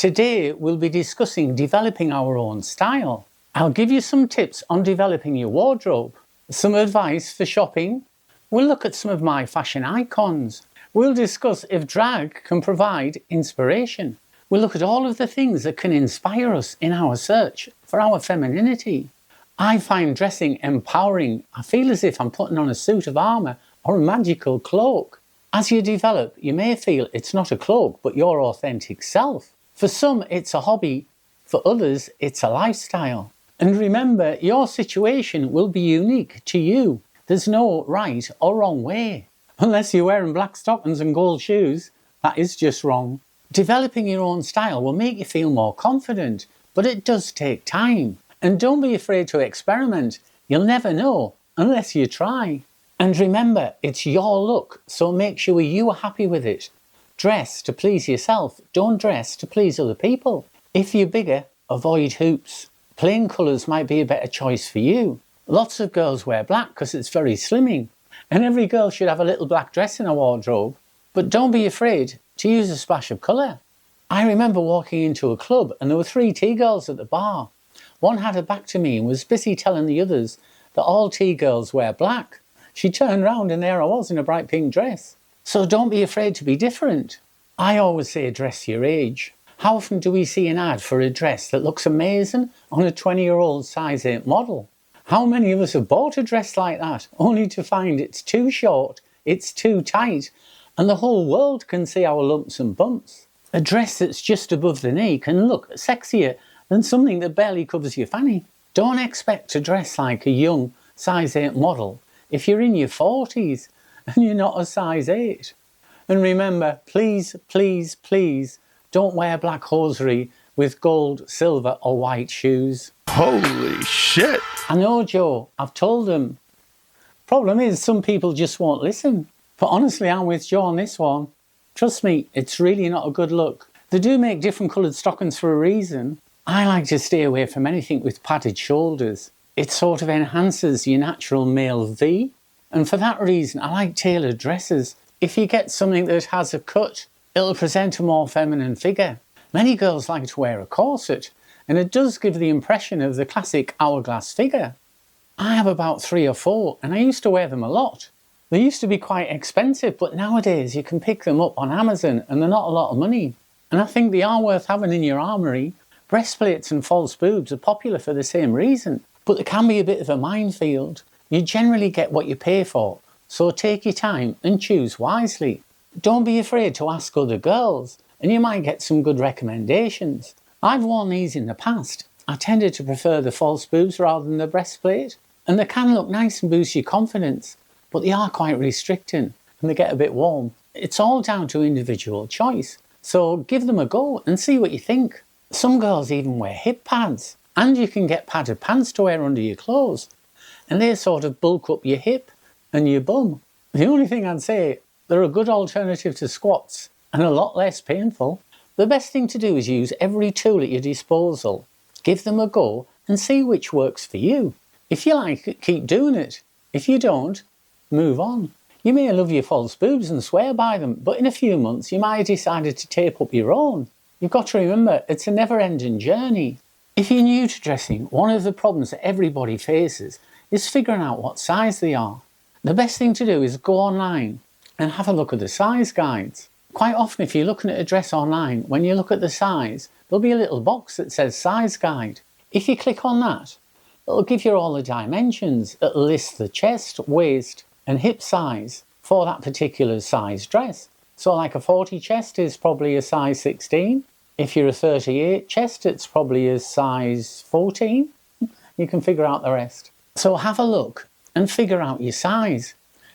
Today we'll be discussing developing our own style. I'll give you some tips on developing your wardrobe, some advice for shopping. We'll look at some of my fashion icons. We'll discuss if drag can provide inspiration. We'll look at all of the things that can inspire us in our search for our femininity. I find dressing empowering. I feel as if I'm putting on a suit of armour or a magical cloak. As you develop, you may feel it's not a cloak, but your authentic self. For some, it's a hobby. For others, it's a lifestyle. And remember, your situation will be unique to you. There's no right or wrong way. Unless you're wearing black stockings and gold shoes, that is just wrong. Developing your own style will make you feel more confident, but it does take time. And don't be afraid to experiment. You'll never know unless you try. And remember, it's your look, so make sure you are happy with it. Dress to please yourself, don't dress to please other people. If you're bigger, avoid hoops. Plain colours might be a better choice for you. Lots of girls wear black because it's very slimming, and every girl should have a little black dress in her wardrobe. But don't be afraid to use a splash of colour. I remember walking into a club and there were 3 tea girls at the bar. One had her back to me and was busy telling the others that all tea girls wear black. She turned round and there I was in a bright pink dress. So don't be afraid to be different. I always say dress your age. How often do we see an ad for a dress that looks amazing on a 20-year-old size 8 model? How many of us have bought a dress like that only to find it's too short, it's too tight, and the whole world can see our lumps and bumps? A dress that's just above the knee can look sexier than something that barely covers your fanny. Don't expect to dress like a young size 8 model if you're in your 40s and you're not a size 8. And remember, please, please, please, don't wear black hosiery with gold, silver or white shoes. Holy shit! I know, Joe, I've told them. Problem is, some people just won't listen. But honestly, I'm with Joe on this one. Trust me, it's really not a good look. They do make different coloured stockings for a reason. I like to stay away from anything with padded shoulders. It sort of enhances your natural male V. And for that reason, I like tailored dresses. If you get something that has a cut, it'll present a more feminine figure. Many girls like to wear a corset, and it does give the impression of the classic hourglass figure. I have about 3 or 4, and I used to wear them a lot. They used to be quite expensive, but nowadays you can pick them up on Amazon, and they're not a lot of money. And I think they are worth having in your armoury. Breastplates and false boobs are popular for the same reason, but they can be a bit of a minefield. You generally get what you pay for, so take your time and choose wisely. Don't be afraid to ask other girls, and you might get some good recommendations. I've worn these in the past. I tended to prefer the false boobs rather than the breastplate, and they can look nice and boost your confidence, but they are quite restricting and they get a bit warm. It's all down to individual choice, so give them a go and see what you think. Some girls even wear hip pads, and you can get padded pants to wear under your clothes, and they sort of bulk up your hip and your bum. The only thing I'd say, they're a good alternative to squats and a lot less painful. The best thing to do is use every tool at your disposal. Give them a go and see which works for you. If you like it, keep doing it. If you don't, move on. You may love your false boobs and swear by them, but in a few months you might have decided to tape up your own. You've got to remember, it's a never-ending journey. If you're new to dressing, one of the problems that everybody faces is figuring out what size they are. The best thing to do is go online and have a look at the size guides. Quite often if you're looking at a dress online, when you look at the size, there'll be a little box that says size guide. If you click on that, it'll give you all the dimensions. It'll list the chest, waist and hip size for that particular size dress. So like a 40 chest is probably a size 16. If you're a 38 chest, it's probably a size 14. You can figure out the rest. So have a look and figure out your size.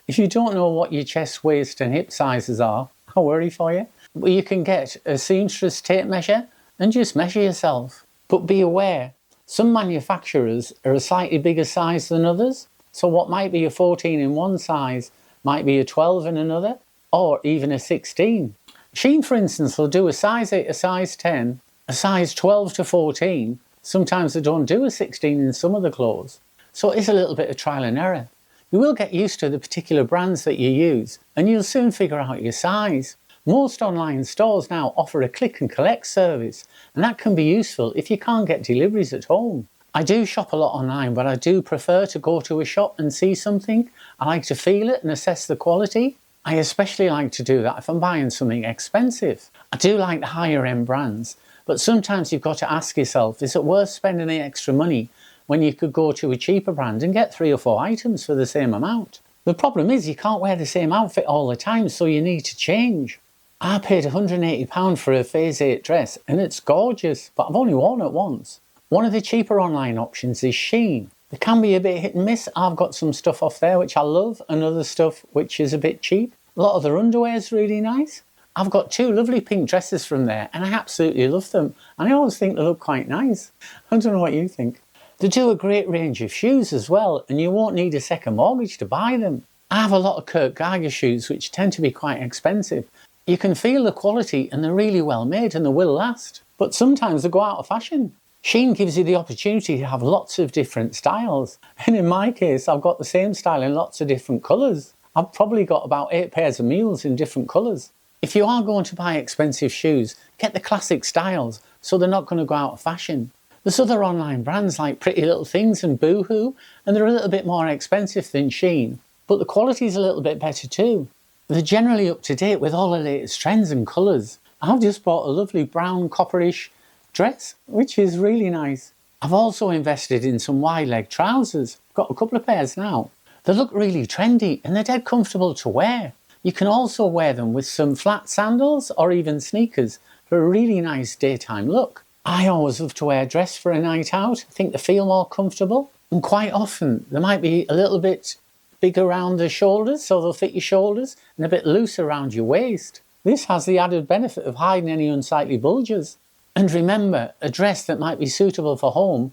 If you don't know what your chest, waist and hip sizes are, I'll worry for you. But you can get a seamstress tape measure and just measure yourself. But be aware, some manufacturers are a slightly bigger size than others. So what might be a 14 in one size might be a 12 in another, or even a 16. Shein, for instance, will do a size 8, a size 10, a size 12 to 14. Sometimes they don't do a 16 in some of the clothes. So it is a little bit of trial and error. You will get used to the particular brands that you use and you'll soon figure out your size. Most online stores now offer a click and collect service, and that can be useful if you can't get deliveries at home. I do shop a lot online, but I do prefer to go to a shop and see something. I like to feel it and assess the quality. I especially like to do that if I'm buying something expensive. I do like the higher end brands, but sometimes you've got to ask yourself, is it worth spending the extra money when you could go to a cheaper brand and get 3 or 4 items for the same amount? The problem is you can't wear the same outfit all the time, so you need to change. I paid £180 for a Phase 8 dress and it's gorgeous, but I've only worn it once. One of the cheaper online options is Shein. They can be a bit hit and miss. I've got some stuff off there which I love and other stuff which is a bit cheap. A lot of their underwear is really nice. I've got 2 lovely pink dresses from there and I absolutely love them. And I always think they look quite nice. I don't know what you think. They do a great range of shoes as well, and you won't need a second mortgage to buy them. I have a lot of Kurt Geiger shoes which tend to be quite expensive. You can feel the quality and they're really well made and they will last. But sometimes they go out of fashion. Shein gives you the opportunity to have lots of different styles. And in my case, I've got the same style in lots of different colours. I've probably got about 8 pairs of mules in different colours. If you are going to buy expensive shoes, get the classic styles so they're not going to go out of fashion. There's other online brands like Pretty Little Things and Boohoo, and they're a little bit more expensive than Shein, but the quality's a little bit better too. They're generally up to date with all the latest trends and colours. I've just bought a lovely brown copperish dress, which is really nice. I've also invested in some wide leg trousers. Got a couple of pairs now. They look really trendy and they're dead comfortable to wear. You can also wear them with some flat sandals or even sneakers for a really nice daytime look. I always love to wear a dress for a night out. I think they feel more comfortable. And quite often they might be a little bit big around the shoulders, so they'll fit your shoulders, and a bit loose around your waist. This has the added benefit of hiding any unsightly bulges. And remember, a dress that might be suitable for home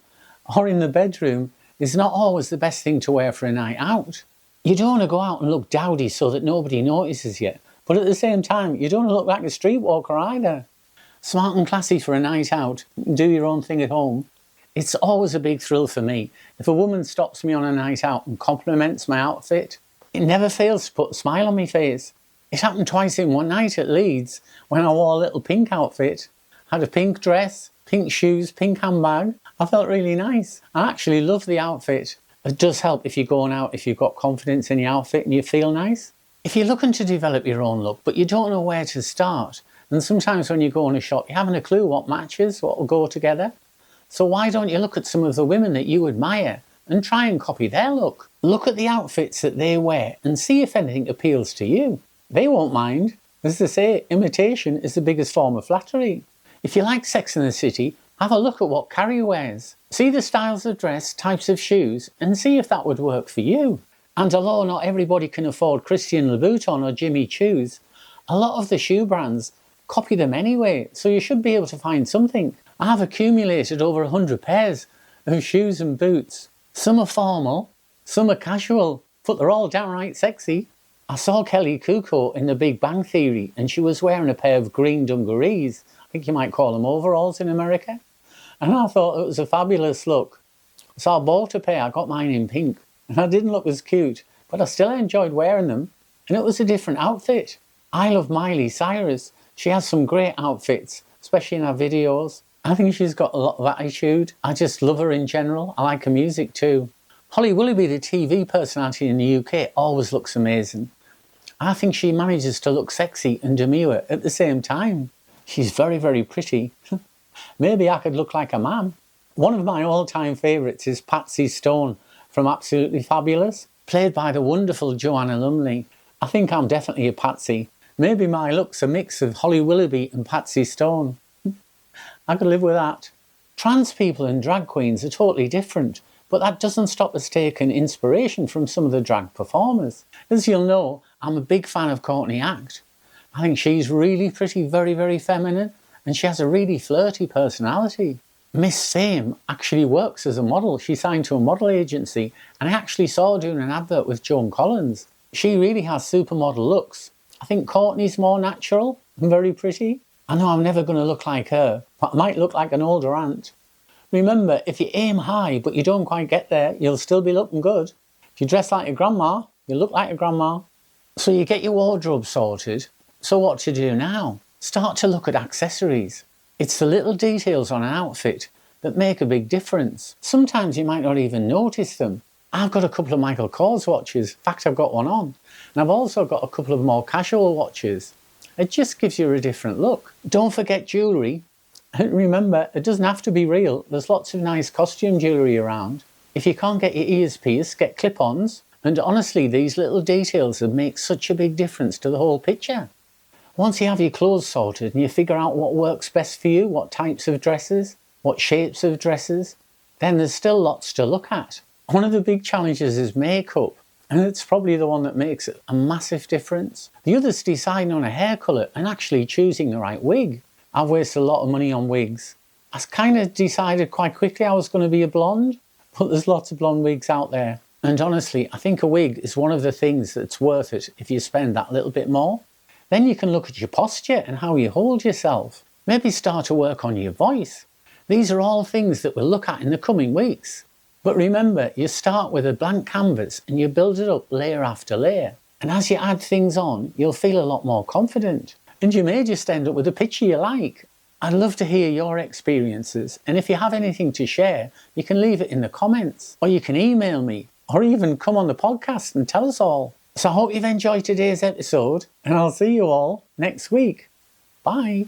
or in the bedroom is not always the best thing to wear for a night out. You don't want to go out and look dowdy so that nobody notices you, but at the same time, you don't want to look like a streetwalker either. Smart and classy for a night out, do your own thing at home. It's always a big thrill for me. If a woman stops me on a night out and compliments my outfit, it never fails to put a smile on my face. It happened twice in one night at Leeds when I wore a little pink outfit. Had a pink dress, pink shoes, pink handbag. I felt really nice. I actually love the outfit. It does help if you're going out, if you've got confidence in your outfit and you feel nice. If you're looking to develop your own look, but you don't know where to start, and sometimes when you go in a shop, you haven't a clue what matches, what will go together. So why don't you look at some of the women that you admire and try and copy their look? Look at the outfits that they wear and see if anything appeals to you. They won't mind. As they say, imitation is the biggest form of flattery. If you like Sex and the City, have a look at what Carrie wears. See the styles of dress, types of shoes, and see if that would work for you. And although not everybody can afford Christian Louboutin or Jimmy Choo's, a lot of the shoe brands copy them anyway, so you should be able to find something. I've accumulated over 100 pairs of shoes and boots. Some are formal, some are casual, but they're all downright sexy. I saw Kelly Kuko in The Big Bang Theory and she was wearing a pair of green dungarees. I think you might call them overalls in America. And I thought it was a fabulous look. So I bought a pair, I got mine in pink. And I didn't look as cute, but I still enjoyed wearing them. And it was a different outfit. I love Miley Cyrus. She has some great outfits, especially in her videos. I think she's got a lot of attitude. I just love her in general. I like her music too. Holly Willoughby, the TV personality in the UK, always looks amazing. I think she manages to look sexy and demure at the same time. She's very, very pretty. Maybe I could look like a man. One of my all-time favourites is Patsy Stone from Absolutely Fabulous, played by the wonderful Joanna Lumley. I think I'm definitely a Patsy. Maybe my look's a mix of Holly Willoughby and Patsy Stone. I could live with that. Trans people and drag queens are totally different, but that doesn't stop us taking inspiration from some of the drag performers. As you'll know, I'm a big fan of Courtney Act. I think she's really pretty, very, very feminine, and she has a really flirty personality. Miss Fame actually works as a model. She signed to a model agency, and I actually saw her doing an advert with Joan Collins. She really has supermodel looks. I think Courtney's more natural and very pretty. I know I'm never going to look like her, but I might look like an older aunt. Remember, if you aim high but you don't quite get there, you'll still be looking good. If you dress like your grandma, you look like your grandma. So you get your wardrobe sorted, So what to do now? Start to look at accessories. It's the little details on an outfit that make a big difference. Sometimes you might not even notice them. I've got a couple of Michael Kors watches. In fact, I've got one on. And I've also got a couple of more casual watches. It just gives you a different look. Don't forget jewellery. And remember, it doesn't have to be real. There's lots of nice costume jewellery around. If you can't get your ears pierced, get clip-ons. And honestly, these little details that make such a big difference to the whole picture. Once you have your clothes sorted and you figure out what works best for you, what types of dresses, what shapes of dresses, then there's still lots to look at. One of the big challenges is makeup, and it's probably the one that makes a massive difference. The other's deciding on a hair colour and actually choosing the right wig. I've wasted a lot of money on wigs. I kind of decided quite quickly I was going to be a blonde, but there's lots of blonde wigs out there. And honestly, I think a wig is one of the things that's worth it if you spend that little bit more. Then you can look at your posture and how you hold yourself. Maybe start to work on your voice. These are all things that we'll look at in the coming weeks. But remember, you start with a blank canvas and you build it up layer after layer. And as you add things on, you'll feel a lot more confident. And you may just end up with a picture you like. I'd love to hear your experiences. And if you have anything to share, you can leave it in the comments. Or you can email me. Or even come on the podcast and tell us all. So I hope you've enjoyed today's episode. And I'll see you all next week. Bye.